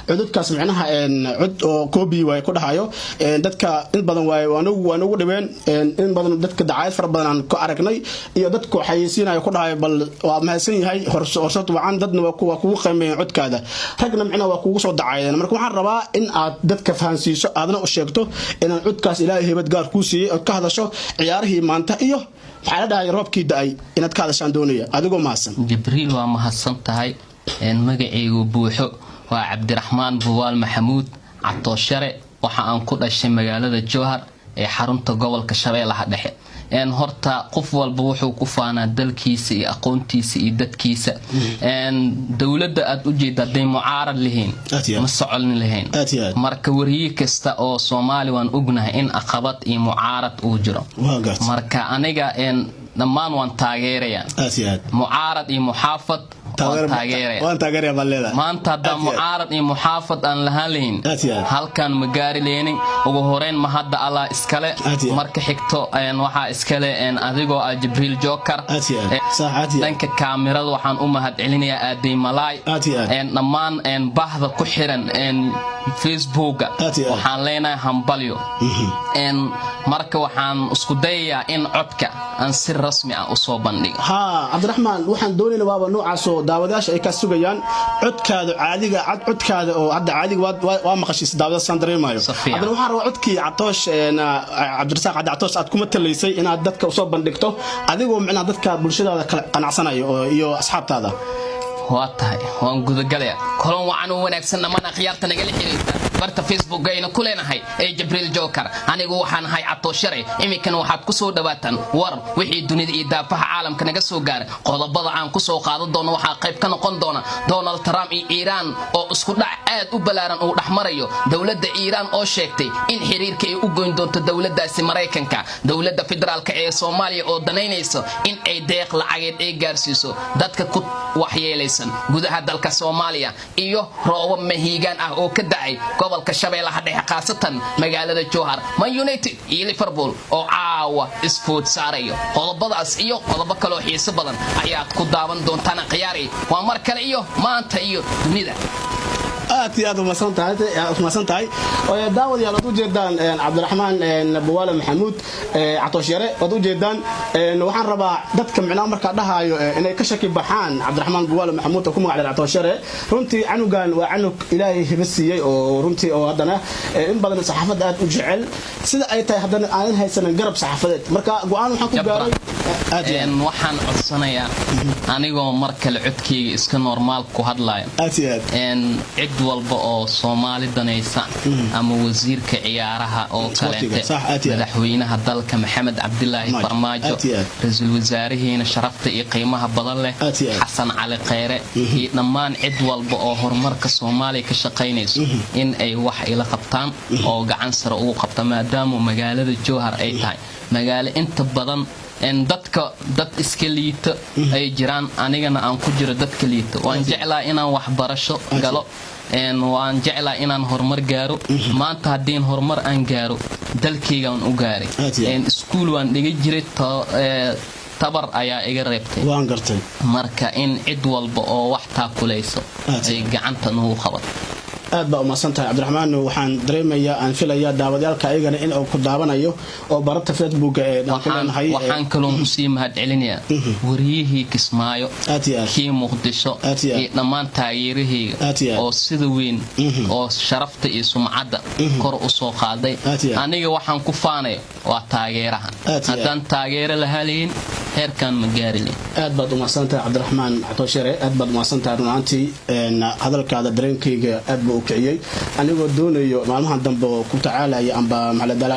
cududkaas micnaha cud oo koobi way ku dhahayo dadka in badan way waan ugu dhibeen in badan dadka dacaayad far badan aan ku aragnay iyo dadku xayeysiinayo ku dhahayo bal waa mahadsan yahay horsad wacan dadna waa kugu qiimeeyeen cudkaada ragna micnaha waa kugu soo dacaayeen marka waxaan rabaa in aad dadka fahansiiso aadna u sheegto in cudkaas Ilaahay hebad gaar ku siiyay oo ka hadasho ciyaarihii maanta iyo xaaladaha roobkii daay inaad ka hadashaan doonaya adigoo mahadsan Jibriil waa mahadsan tahay magacaygu buuxo waa Cabdiraxmaan Buwaal Maxamuud Catooshare waxa aan ku dhashay magaalada Jowhar ee xarunta gobolka Shabeellaha Dhexe horta qof walba wuxuu ku faanaa dalkiisa iyo aqoontiisa iyo dadkiisa dawladda aad u jeedaday mucaarad lihiin ma socolin lihiin marka wariye kasta oo Soomaali waan ognahay in aqabad iyo mucaarad uu jiro marka aniga dhammaan waan taageeraya mucaarad iyo muxaafad waan taageeraya balleeda maanta hadda mucaarad iyo muxaafad aan lahaan lahayn halkan ma gaari leenin ugu horeen ma hadda Allah iskale marka xigto waxa iskale adigoo Jibriil Joker danka kaamirada waxaan u mahad celinayaa aaday malaay dhammaan bahda ku xiran Facebook waxaan leenahay hambalyo marka waxaan isku dayayaa in codka aan si rasmi ah u soo bandhigo Cabdiraxmaan waxaan doonaynaa waaba noocaas oo daawadayaasha ay ka sugayaan codkaada caadiga codkaada oo hadda caadiga waa maqashiis daawada san dareemayo hadda waxaan rabaa codkii Catoosh Cabdirasaaq Catoosh aad kuma talaysay inaad dadka u soo bandhigto adigoo micnaha dadka bulshadaada kala qanacsanayo iyo asxaabtaada waa tahay waan gudagalaya kolon waxaan u wanaagsanna mana khiyaarta naga xiriirta barta Facebook ayna ku leenahay ee Jibriil Joker anigu waxaan ahay Catooshare iminkana waxaad ku soo dhawaataan war wixii dunida iyo daafaha caalamka naga soo gaaray qodobada aan ku soo qaado doono waxa qayb ka noqon doona Donald Trump iyo Iran oo isku dhac aad u balaaran oo dhaxmarayo dawladda Iran oo sheegtay in xiriirka ay u goyn doonto dawladdaasi Mareykanka dawladda federaalka ee Soomaaliya oo danaynayso in ay deeq lacageed ay gaarsiiso dadka ku waxyeelaysan gudaha dalka Soomaaliya iyo roobab mahiigan ah oo ka dacay gobolka Shabeellaha Dhexe qaasatan magaalada Jowhar Man United iyo Liverpool oo caawa isfood saarayo qodobadaas iyo qodobo kale oo xiiso badan ayaad ku daawan doontaan qiyaari waa mar kale iyo maanta iyo dunida aad ma santahay oo daawadayaal aad u jeedaan Cabdiraxmaan Buwaal Maxamuud Catooshare aad u jeedaan waxaan rabaa dadka micnaha marka dhahayo inay ka shaki baxaan Cabdiraxmaan Buwaal Maxamuud oo ku magac dheer Catooshare runtii canugan waa canug Ilaahay hibasiyay oo runtii oo hadana in badan saxaafada aad u jecel sida ay tahay hadana aan haysan garab saxaafadeed marka go'aan waxaan ku gaaray waxaan codsanayaa anigoo mar kale codkeyga iska normaal ku hadlayo cid walba oo Soomaali danaysa ama wasiirka ciyaaraha oo kale madaxweynaha dalka Maxamed Cabdilaahi Farmaajo ra'iisul wasaarihiina sharafta iyo qiimaha badan leh Xasan Cali Khayre iyo dhammaan cid walba oo horumarka Soomaaliya ka shaqeynayso in ay wax ila qabtaan oo gacan sare ugu qabta maadaama magaalada Jowhar ay tahay magaalo inta badan dad iska liita ay jiraan anigana aan ku jiro dadka liita waan jeclaa inaan wax barasho galo waan jeclaa inaan horumar gaaro maanta hadii horumar aan gaaro dalkayga aan u gaaray iskuul waan dhiga jiray tabar ayaa iga reebtay waan gartay marka in cid walba oo wax taakulayso ay gacanta nagu qabato aad baa u maasantahay Cabdiraxmaan waxaan dareemayaa aan filayaa daawadayalka ayagana in uu ku daawanayo oo barta Facebook ee dhaqanay waxaan kaloo sii mahad celinayaa wariyihii Kismaayo kii Muqdisho iyo dhammaan taageerahayga oo sida weyn oo sharafta iyo sumcadda kor u soo qaaday aniga waxaan ku faanay waa taageerahan haddaan taageero lahayn heerkan ma gaarin aad baad u maasantahay Cabdiraxmaan Catooshare aad baad u maasantahay runtii hadalkaada dareenkayga aad buu u kiciyay anigoo doonayo maalmahan dambe ku tacaalaya amba